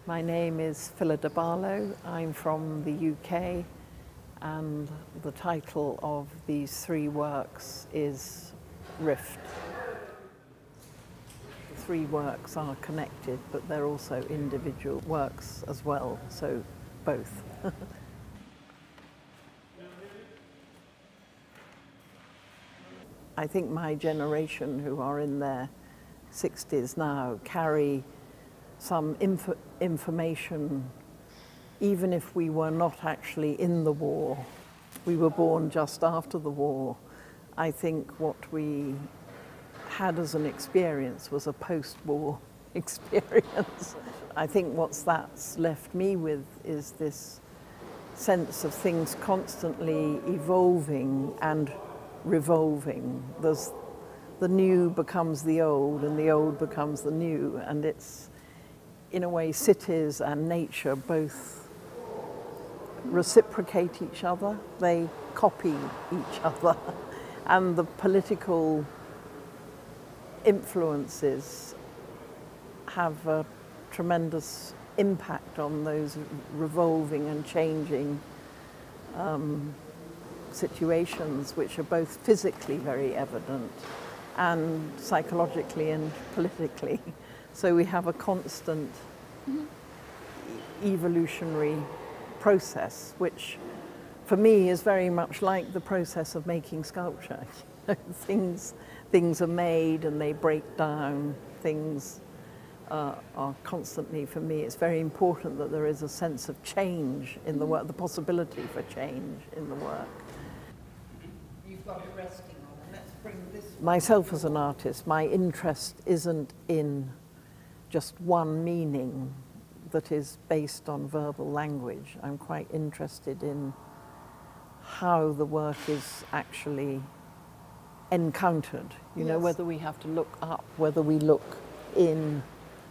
My name is Phyllida Barlow. I'm from the UK, and the title of these three works is Rift. The three works are connected, but they're also individual works as well, so both. I think my generation, who are in their 60s now, carry some information, even if we were not actually in the war. We were born just after the war. I think what we had as an experience was a post-war experience. I think that's left me with is this sense of things constantly evolving and revolving. The new becomes the old and the old becomes the new, and it's, in a way, cities and nature both reciprocate each other, they copy each other, and the political influences have a tremendous impact on those revolving and changing situations, which are both physically very evident and psychologically and politically. So we have a constant evolutionary process, which for me is very much like the process of making sculpture. Things are made and they break down. Things are constantly, for me, it's very important that there is a sense of change in the work, the possibility for change in the work. You've got it resting on it. Let's bring this. Myself as an artist, my interest isn't in just one meaning that is based on verbal language. I'm quite interested in how the work is actually encountered. You know, whether we have to look up, whether we look in,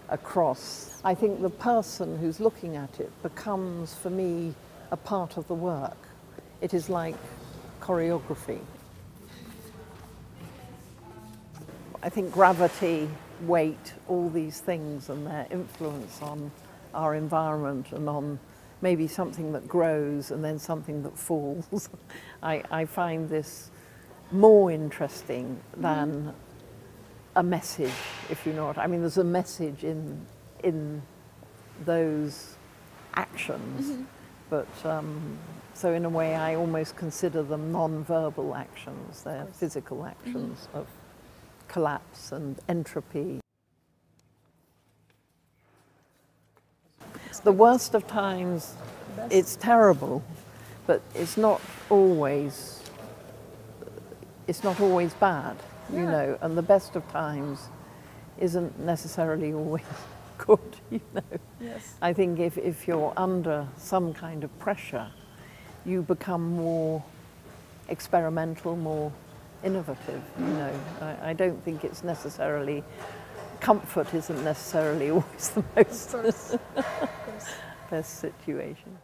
across. I think the person who's looking at it becomes, for me, a part of the work. It is like choreography. I think gravity, weight, all these things and their influence on our environment and on maybe something that grows and then something that falls. I find this more interesting than a message, if you know what I mean. There's a message in those actions, but so in a way I almost consider them non-verbal actions. They're physical actions of collapse and entropy. The worst of times, it's terrible, but it's not always bad, you know, and the best of times isn't necessarily always good, you know. Yes. I think if you're under some kind of pressure, you become more experimental, more innovative, you know. I don't think it's necessarily, comfort isn't necessarily always the most best situation.